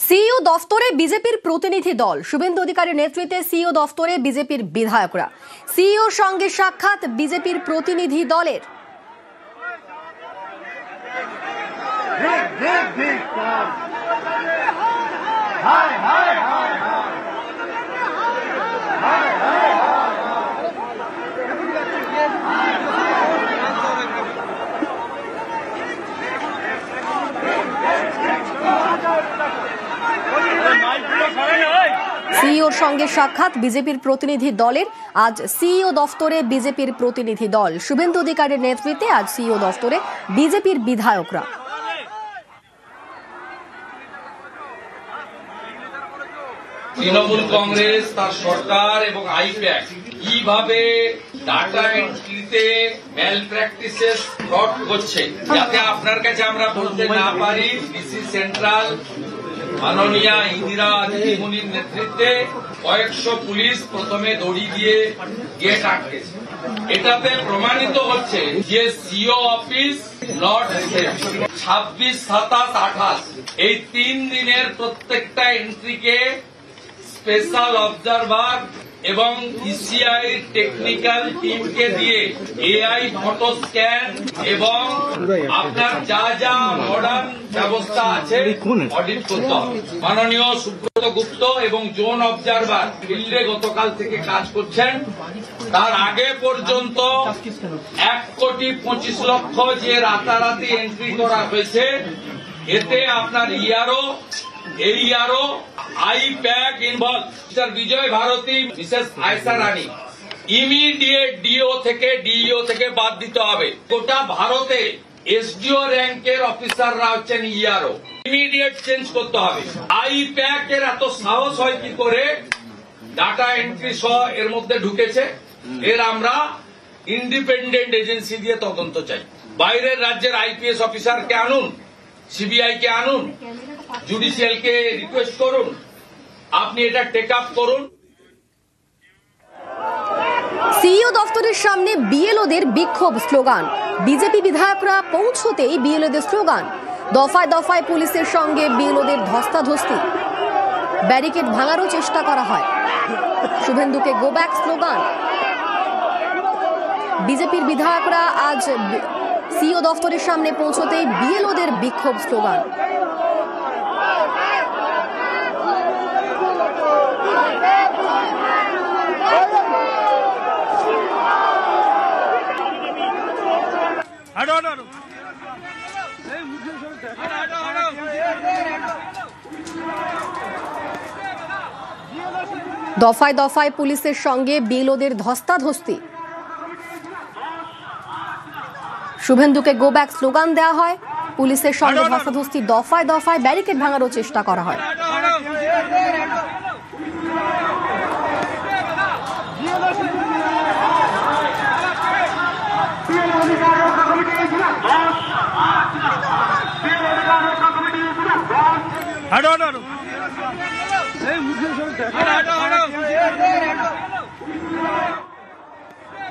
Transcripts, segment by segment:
CEO দফতরে বিজেপির প্রতিনিধি দল শুভেন্দু অধিকারীর নেতৃত্বে সিইও দফতরে বিজেপির বিধায়করা। সিইওর সঙ্গে সাক্ষাৎ বিজেপির প্রতিনিধি দলের। সিইওর সঙ্গে সাক্ষাৎ বিজেপির প্রতিনিধি দলের। আজ সিইও দফতরে বিজেপির প্রতিনিধি দল শুভেন্দু অধিকারীর নেতৃত্বে আজ সিইও দফতরে বিজেপির বিধায়করা। তৃণমূল কংগ্রেস তার সরকার এবং আইপ্যাক কিভাবে ডাটা এন্ট্রিতে ম্যাল প্র্যাকটিসেস ফ্রড করছে, যাতে আপনার কাছে আমরা বলতে না পারি ডিসি সেন্ট্রাল মাননীয়া ইন্দিরা দিদিমণির নেতৃত্বে কয়েকশো পুলিশ প্রথমে দড়ি দিয়ে গেট আটকেছে। এটাতে প্রমাণিত হচ্ছে যে সিও অফিস নট সেফ। 26, 27, 28 এই 3 দিনের প্রত্যেকটা এন্ট্রিকে স্পেশাল অবজারভার এবং ইসিআই টেকনিক্যাল টিমকে দিয়ে এআই ফটো স্ক্যান এবং আপনার যা যা মডার্ন ব্যবস্থা আছে অডিট করতে হবে। মাননীয় সুব্রত গুপ্ত এবং জোন অবজারভার ফিল্ডে গতকাল থেকে কাজ করছেন। তার আগে পর্যন্ত 1,25,00,000 যে রাতারাতি এন্ট্রি করা হয়েছে, এতে আপনার আইপ্যাক ইনভলভ মিস্টার বিজয় ভারতী, মিসেস আয়সা রানী ইমিডিয়েট ডিও থেকে ডিইও থেকে বাদ দিতে হবে। গোটা ভারতে এসডিও র্যাঙ্কের অফিসাররা হচ্ছেন ইমিডিয়েট চেঞ্জ করতে হবে। আইপ্যাক এর এত সাহস হয় কি করে ডাটা এন্ট্রি সহ এর মধ্যে ঢুকেছে? এর আমরা ইন্ডিপেন্ডেন্ট এজেন্সি দিয়ে তদন্ত চাই। বাইরের রাজ্যের আইপিএস অফিসারকে আনুন, সিবিআই কে আনুন, জুডিশিয়ালকে রিকোয়েস্ট করুন, আপনি এটা টেক আপ করুন। সিইও দফতরের সামনে বিএলওদের বিক্ষোভ স্লোগান। বিজেপি বিধায়করা পৌঁছতেই বিএলওদের স্লোগান। দফায় দফায় পুলিশের সঙ্গে বিএলওদের ধস্তাধস্তি, ব্যারিকেড ভাঙারও চেষ্টা করা হয়। শুভেন্দুকে গো ব্যাক স্লোগান। বিজেপির বিধায়করা আজ সিইও দফতরের সামনে পৌঁছতেই বিএলওদের বিক্ষোভ স্লোগান। দফায় দফায় পুলিশের সঙ্গে বিএলওদের ধস্তাধস্তি, শুভেন্দুকে গো ব্যাক স্লোগান দেওয়া হয়। পুলিশের সঙ্গে ধস্তাধস্তি, দফায় দফায় ব্যারিকেড ভাঙারও চেষ্টা করা হয়।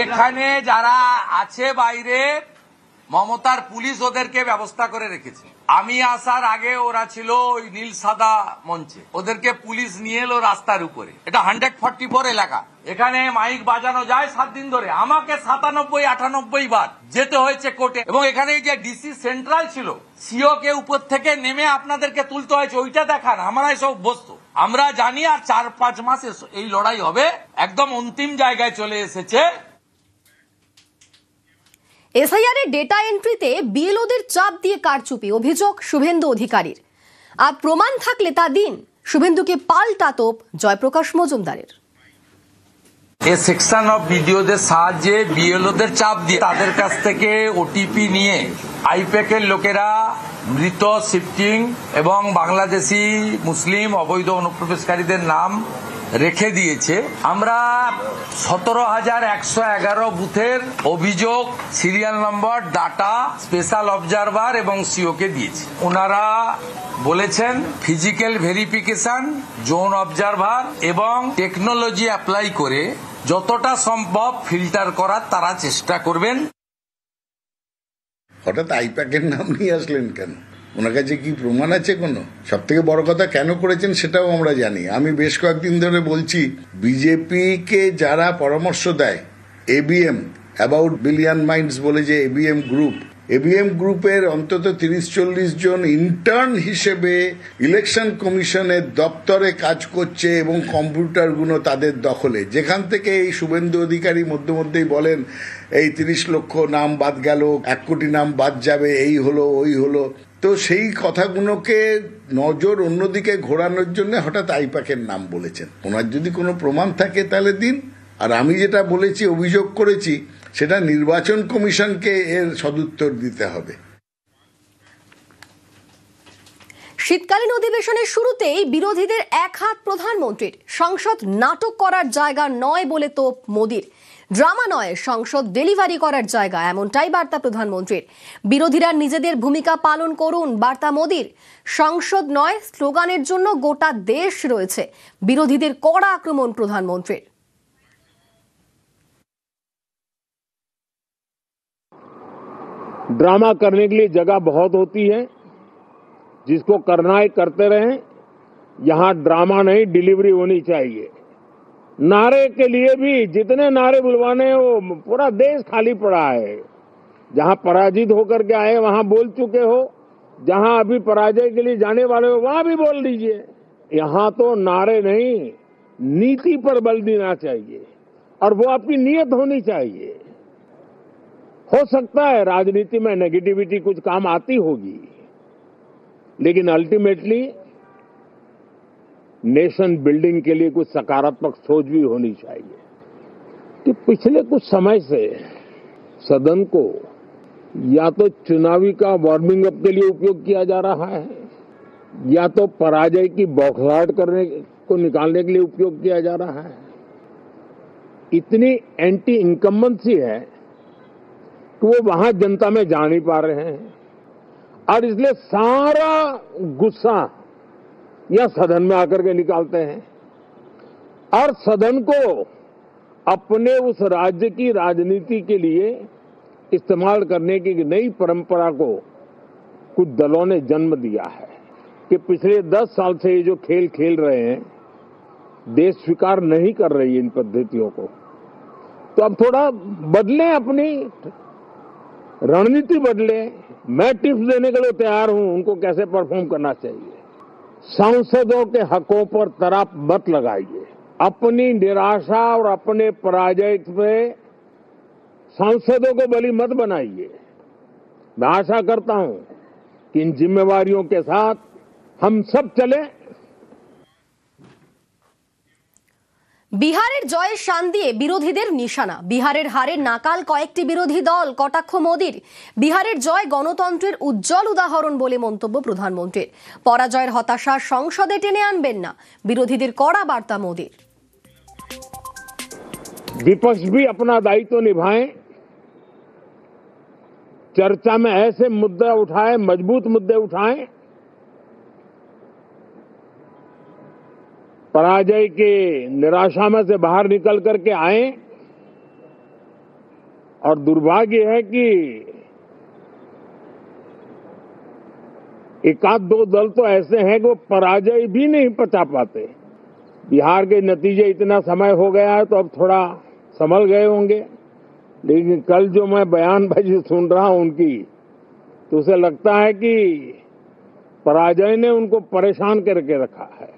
এখানে যারা আছে বাইরে, মমতার পুলিশ ওদেরকে ব্যবস্থা করে রেখেছে। আমি আসার আগে ওরা ছিল ওই নীল সাদা মঞ্চে, ওদেরকে পুলিশ নিয়ে এলো রাস্তার উপরে। এটা 144 এলাকা, এখানে মাইক বাজানো যায় 7 দিন ধরে। আমাকে 97-98 বার যেতে হয়েছে কোর্টে। এবং এখানে যে ডিসি সেন্ট্রাল ছিল, সিও কে উপর থেকে নেমে আপনাদেরকে তুলতে হয়েছে, ওইটা দেখান। আমরা এসব বস্তু আমরা জানি। আর 4-5 মাস এই লড়াই হবে, একদম অন্তিম জায়গায় চলে এসেছে। এসআইআর এর ডেটা এন্ট্রিতে বিএলওদের চাপ দিয়ে কারচুপি, অভিযোগ শুভেন্দু অধিকারীর। আর প্রমাণ থাকলে তা দিন, শুভেন্দুকে পাল্টা তোপ জয়প্রকাশ মজুমদারের। এই সেকশন অফ ভিডিওদের সাহায্যে বিএলওদের চাপ দিয়ে তাদের কাছ থেকে ওটিপি নিয়ে আইপ্যাকের লোকেরা মৃত শিফটিং এবং বাংলাদেশি মুসলিম অবৈধ অনুপ্রবেশকারীদের নাম রেখে দিয়েছে। আমরা 17,111 বুথের অভিযোগ, serial number, data special observer এবং সিওকে দিয়েছি। ওনারা বলেছেন ফিজিক্যাল ভেরিফিকেশন, জোন অবজারভার এবং টেকনোলজি অ্যাপ্লাই করে যতটা সম্ভব ফিল্টার করার তারা চেষ্টা করবেন। হঠাৎ আইপ্যাকের নাম নিয়ে আসলেন কেন? ওনার কাছে কি প্রমাণ আছে কোনো? সব থেকে বড় কথা, কেন করেছেন সেটাও আমরা জানি। আমি বেশ কয়েকদিন ধরে বলছি, বিজেপিকে যারা পরামর্শ দেয়, এবিএম অ্যাবাউট বিলিয়ন মাইন্ডস বলে যে এবিএম গ্রুপের অন্তত 30-40 জন ইন্টার্ন হিসেবে ইলেকশন কমিশনের দপ্তরে কাজ করছে এবং কম্পিউটারগুলো তাদের দখলে। যেখান থেকে এই শুভেন্দু অধিকারী মধ্যেই বলেন এই 30 লক্ষ নাম বাদ গেল, 1 কোটি নাম বাদ যাবে, এই হলো ওই হলো। তো সেই কথাগুলোকে নজর অন্যদিকে ঘোরানোর জন্য হঠাৎ আইপ্যাকের নাম বলেছেন। ওনার যদি কোনো প্রমাণ থাকে তাহলে দিন। আর আমি যেটা বলেছি, অভিযোগ করেছি, সেটা নির্বাচন কমিশনকে এর সদুত্তর দিতে হবে। শীতকালীন অধিবেশনের শুরুতেই বিরোধীদের এক হাত প্রধানমন্ত্রীর। সংসদ নাটক করার জায়গা নয় বলে তোপ মোদির। ড্রামা নয়, সংসদ ডেলিভারি করার জায়গা, এমনটাই বার্তা প্রধানমন্ত্রীর। বিরোধীরা নিজেদের ভূমিকা পালন করুন, বার্তা মোদির। সংসদ নয়, স্লোগানের জন্য গোটা দেশ রয়েছে। বিরোধীদের কড়া আক্রমণ প্রধানমন্ত্রীর। ड्रामा करने के लिए जगह बहुत होती है, जिसको करना है करते रहें। यहां ड्रामा नहीं, डिलीवरी होनी चाहिए। नारे के लिए भी जितने नारे बुलवाने वो पूरा देश खाली पड़ा है। जहां पराजित होकर के आए वहां बोल चुके हो, जहां अभी पराजय के लिए जाने वाले हो वहां भी बोल दीजिए। यहां तो नारे नहीं, नीति पर बल देना चाहिए और वो आपकी नीयत होनी चाहिए। हो सकता है राजनीति में नेगेटिविटी कुछ काम आती होगी, लेकिन अल्टीमेटली नेशन बिल्डिंग के लिए कुछ सकारात्मक सोच भी होनी चाहिए। कि पिछले कुछ समय से सदन को या तो चुनावी का वार्मिंग अप के लिए उपयोग किया जा रहा है, या तो पराजय की बौखलाहट करने को निकालने के लिए उपयोग किया जा रहा है। इतनी एंटी इनकम्बेंसी है कि वो वहां जनता में जा नहीं पा रहे हैं, और इसलिए सारा गुस्सा या सदन में आकर के निकालते हैं और सदन को अपने उस राज्य की राजनीति के लिए इस्तेमाल करने की नई परंपरा को कुछ दलों ने जन्म दिया है। कि पिछले 10 साल से ये जो खेल खेल रहे हैं, देश स्वीकार नहीं कर रही इन पद्धतियों को। तो अब थोड़ा बदलें, अपनी रणनीति बदले। मैं टिप्स देने के लिए तैयार हूं उनको कैसे परफॉर्म करना चाहिए। सांसदों के हकों पर तराप मत लगाइए। अपनी निराशा और अपने पराजय पे सांसदों को बलि मत बनाइए। मैं आशा करता हूं कि इन जिम्मेवारियों के साथ हम सब चलें। বিহারের জয়ের শান দিয়ে বিরোধীদের নিশানা। বিহারের হারের নাকাল কয়েকটি বিরোধী দল, কটাক্ষ মোদির। বিহারের জয় গণতন্ত্রের উজ্জ্বল উদাহরণ বলে মন্তব্য প্রধানমন্ত্রীর। পরাজয়ের হতাশা সংসদে টেনে আনবেন না, বিরোধীদের কড়া বার্তা মোদির। विपक्ष भी अपना दायित्व निभाएं, चर्चा में ऐसे मुद्दे उठाएं, मजबूत मुद्दे उठाएं, पराजय के निराशा में से बाहर निकल करके आए। और दुर्भाग्य है कि एकाध दो दल तो ऐसे हैं कि वो पराजय भी नहीं पचा पाते। बिहार के नतीजे इतना समय हो गया है तो अब थोड़ा संभल गए होंगे, लेकिन कल जो मैं बयानबाजी सुन रहा हूं उनकी, तो उसे लगता है कि पराजय ने उनको परेशान करके रखा है।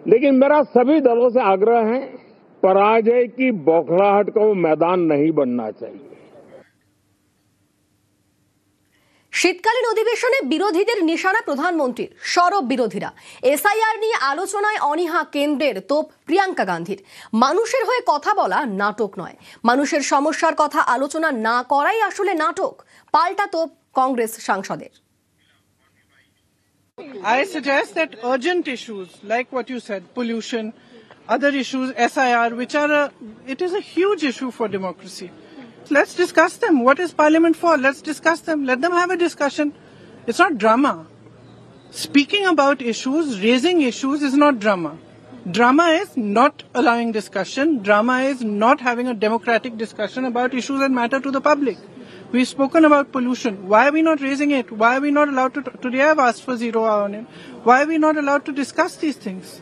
लेकिन मेरा सभी दलों से आग्रह है, पराजय की बौखलाहट का वो मैदान नहीं बनना चाहिए। শীতকালীন অধিবেশনে বিরোধীদের নিশানা প্রধানমন্ত্রীর। সরব বিরোধীরা। এসআইআর নিয়ে আলোচনায় অনীহা কেন্দ্রের, তোপ প্রিয়াঙ্কা গান্ধীর। মানুষের হয়ে কথা বলা নাটক নয়, মানুষের সমস্যার কথা আলোচনা না করাই আসলে নাটক, পাল্টা তোপ কংগ্রেস সাংসদের। I suggest that urgent issues like what you said, pollution, other issues, SIR, which are it is a huge issue for democracy. Let's discuss them. What is Parliament for? Let's discuss them. Let them have a discussion. It's not drama. Speaking about issues, raising issues is not drama. Drama is not allowing discussion. Drama is not having a democratic discussion about issues that matter to the public. We've spoken about pollution. Why are we not raising it? Why are we not allowed to? Today I've asked for zero hour on it. Why are we not allowed to discuss these things?